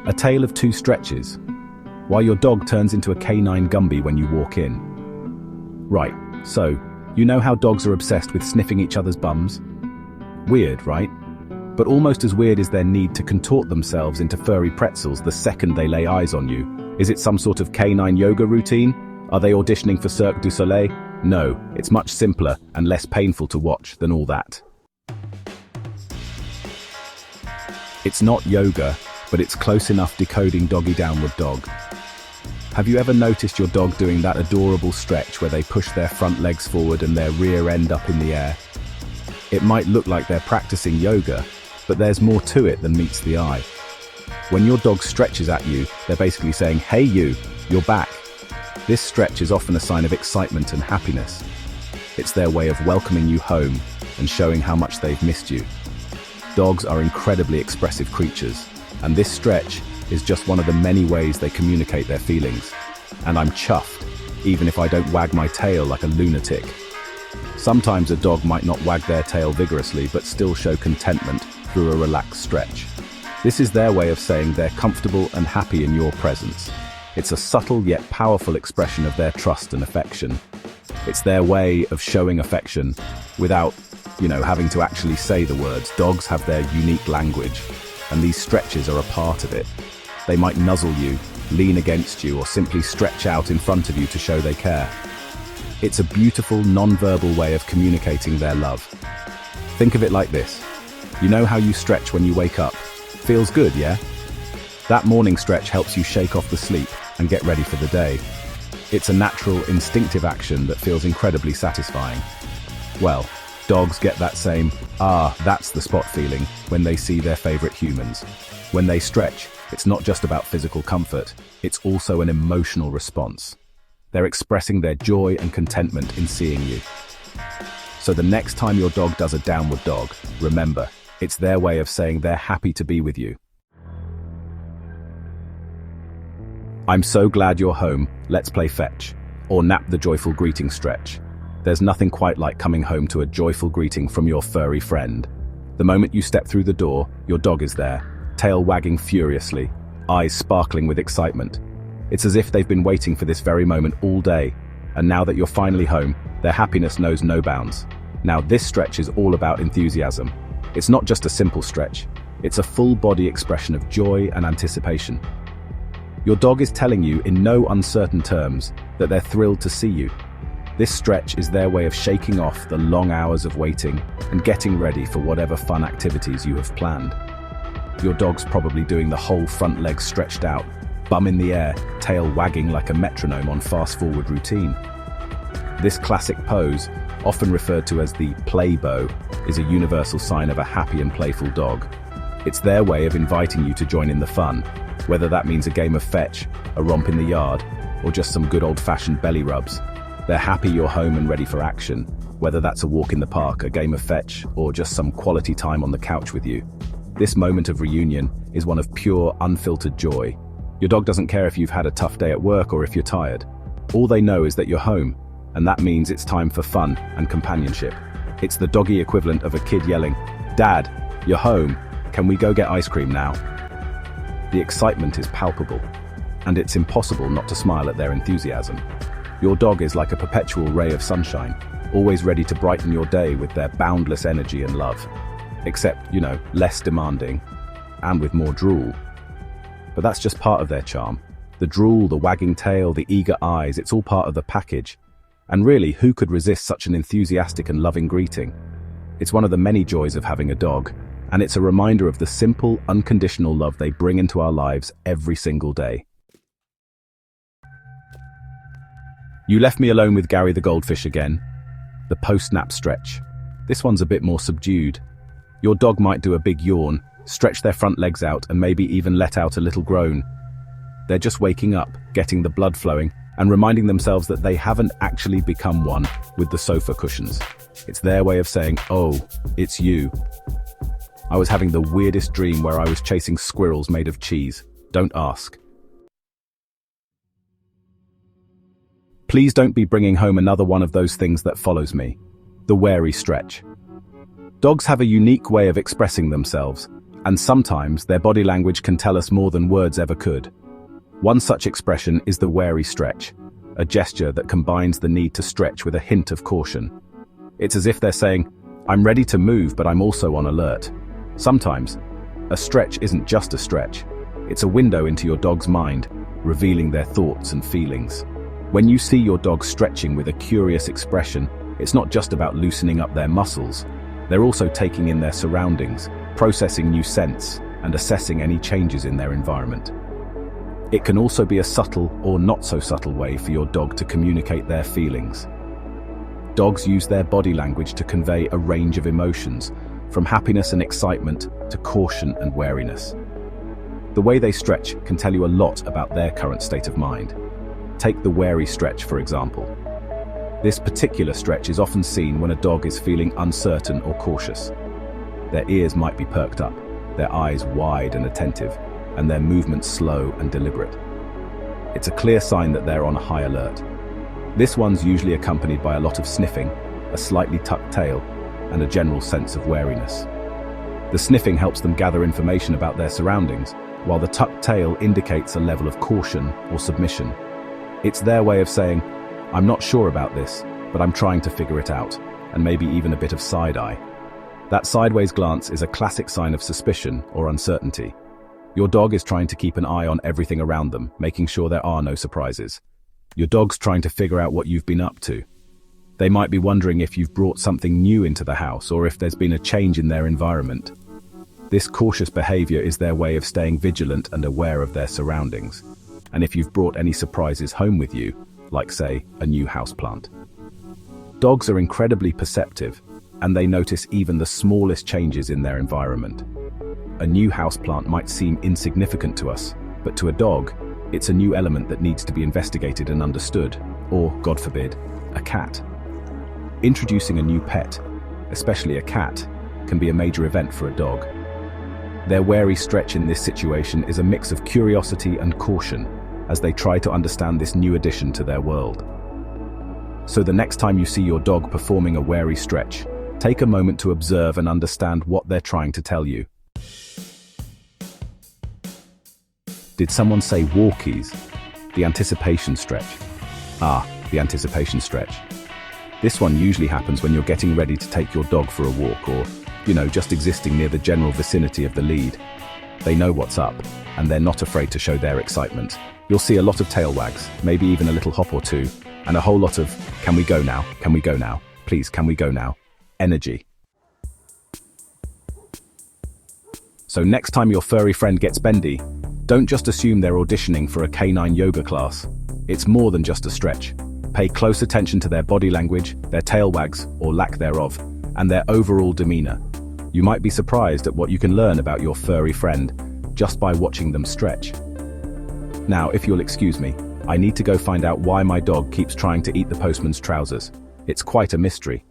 A tale of two stretches. Why your dog turns into a canine Gumby when you walk in. Right, so, you know how dogs are obsessed with sniffing each other's bums? Weird, right? But almost as weird is their need to contort themselves into furry pretzels the second they lay eyes on you. Is it some sort of canine yoga routine? Are they auditioning for Cirque du Soleil? No, it's much simpler and less painful to watch than all that. It's not yoga, but it's close enough decoding doggy downward dog. Have you ever noticed your dog doing that adorable stretch where they push their front legs forward and their rear end up in the air? It might look like they're practicing yoga, but there's more to it than meets the eye. When your dog stretches at you, they're basically saying, "Hey you, you're back." This stretch is often a sign of excitement and happiness. It's their way of welcoming you home and showing how much they've missed you. Dogs are incredibly expressive creatures, and this stretch is just one of the many ways they communicate their feelings. And I'm chuffed, even if I don't wag my tail like a lunatic. Sometimes a dog might not wag their tail vigorously, but still show contentment through a relaxed stretch. This is their way of saying they're comfortable and happy in your presence. It's a subtle yet powerful expression of their trust and affection. It's their way of showing affection without, having to actually say the words. Dogs have their unique language, and these stretches are a part of it. They might nuzzle you, lean against you, or simply stretch out in front of you to show they care. It's a beautiful, non-verbal way of communicating their love. Think of it like this. You know how you stretch when you wake up? Feels good, yeah? That morning stretch helps you shake off the sleep and get ready for the day. It's a natural, instinctive action that feels incredibly satisfying. Well, dogs get that same, that's the spot feeling when they see their favorite humans. When they stretch, it's not just about physical comfort, it's also an emotional response. They're expressing their joy and contentment in seeing you. So the next time your dog does a downward dog, remember, it's their way of saying they're happy to be with you. I'm so glad you're home, let's play fetch, or nap the joyful greeting stretch. There's nothing quite like coming home to a joyful greeting from your furry friend. The moment you step through the door, your dog is there, tail wagging furiously, eyes sparkling with excitement. It's as if they've been waiting for this very moment all day, and now that you're finally home, their happiness knows no bounds. Now this stretch is all about enthusiasm. It's not just a simple stretch, it's a full-body expression of joy and anticipation. Your dog is telling you in no uncertain terms that they're thrilled to see you. This stretch is their way of shaking off the long hours of waiting and getting ready for whatever fun activities you have planned. Your dog's probably doing the whole front leg stretched out, bum in the air, tail wagging like a metronome on fast-forward routine. This classic pose, often referred to as the play bow, is a universal sign of a happy and playful dog. It's their way of inviting you to join in the fun, whether that means a game of fetch, a romp in the yard, or just some good old-fashioned belly rubs. They're happy you're home and ready for action, whether that's a walk in the park, a game of fetch, or just some quality time on the couch with you. This moment of reunion is one of pure, unfiltered joy. Your dog doesn't care if you've had a tough day at work or if you're tired. All they know is that you're home, and that means it's time for fun and companionship. It's the doggy equivalent of a kid yelling, "Dad, you're home, can we go get ice cream now?" The excitement is palpable, and it's impossible not to smile at their enthusiasm. Your dog is like a perpetual ray of sunshine, always ready to brighten your day with their boundless energy and love. Except, less demanding, and with more drool. But that's just part of their charm. The drool, the wagging tail, the eager eyes, it's all part of the package. And really, who could resist such an enthusiastic and loving greeting? It's one of the many joys of having a dog, and it's a reminder of the simple, unconditional love they bring into our lives every single day. You left me alone with Gary the goldfish again. The post-nap stretch. This one's a bit more subdued. Your dog might do a big yawn, stretch their front legs out, and maybe even let out a little groan. They're just waking up, getting the blood flowing, and reminding themselves that they haven't actually become one with the sofa cushions. It's their way of saying, "Oh, it's you." I was having the weirdest dream where I was chasing squirrels made of cheese. Don't ask. Please don't be bringing home another one of those things that follows me. The wary stretch. Dogs have a unique way of expressing themselves, And sometimes their body language can tell us more than words ever could. One such expression is the wary stretch, a gesture that combines the need to stretch with a hint of caution. It's as if they're saying, "I'm ready to move, but I'm also on alert." Sometimes, a stretch isn't just a stretch. It's a window into your dog's mind, revealing their thoughts and feelings. When you see your dog stretching with a curious expression, it's not just about loosening up their muscles. They're also taking in their surroundings, processing new scents, and assessing any changes in their environment. It can also be a subtle or not so subtle way for your dog to communicate their feelings. Dogs use their body language to convey a range of emotions, from happiness and excitement to caution and wariness. The way they stretch can tell you a lot about their current state of mind. Take the wary stretch, for example. This particular stretch is often seen when a dog is feeling uncertain or cautious. Their ears might be perked up, their eyes wide and attentive, and their movements slow and deliberate. It's a clear sign that they're on a high alert. This one's usually accompanied by a lot of sniffing, a slightly tucked tail, and a general sense of wariness. The sniffing helps them gather information about their surroundings, while the tucked tail indicates a level of caution or submission. It's their way of saying, "I'm not sure about this, but I'm trying to figure it out," and maybe even a bit of side-eye. That sideways glance is a classic sign of suspicion or uncertainty. Your dog is trying to keep an eye on everything around them, making sure there are no surprises. Your dog's trying to figure out what you've been up to. They might be wondering if you've brought something new into the house or if there's been a change in their environment. This cautious behavior is their way of staying vigilant and aware of their surroundings, and if you've brought any surprises home with you, like say, a new houseplant. Dogs are incredibly perceptive, and they notice even the smallest changes in their environment. A new houseplant might seem insignificant to us, but to a dog, it's a new element that needs to be investigated and understood, or, God forbid, a cat. Introducing a new pet, especially a cat, can be a major event for a dog. Their wary stretch in this situation is a mix of curiosity and caution as they try to understand this new addition to their world. So the next time you see your dog performing a wary stretch, take a moment to observe and understand what they're trying to tell you. Did someone say walkies? The anticipation stretch. The anticipation stretch. This one usually happens when you're getting ready to take your dog for a walk or, just existing near the general vicinity of the lead. They know what's up, and they're not afraid to show their excitement. You'll see a lot of tail wags, maybe even a little hop or two, and a whole lot of, "Can we go now? Can we go now? Please, can we go now?" energy. So next time your furry friend gets bendy, don't just assume they're auditioning for a canine yoga class. It's more than just a stretch. Pay close attention to their body language, their tail wags, or lack thereof, and their overall demeanor. You might be surprised at what you can learn about your furry friend just by watching them stretch. Now, if you'll excuse me, I need to go find out why my dog keeps trying to eat the postman's trousers. It's quite a mystery.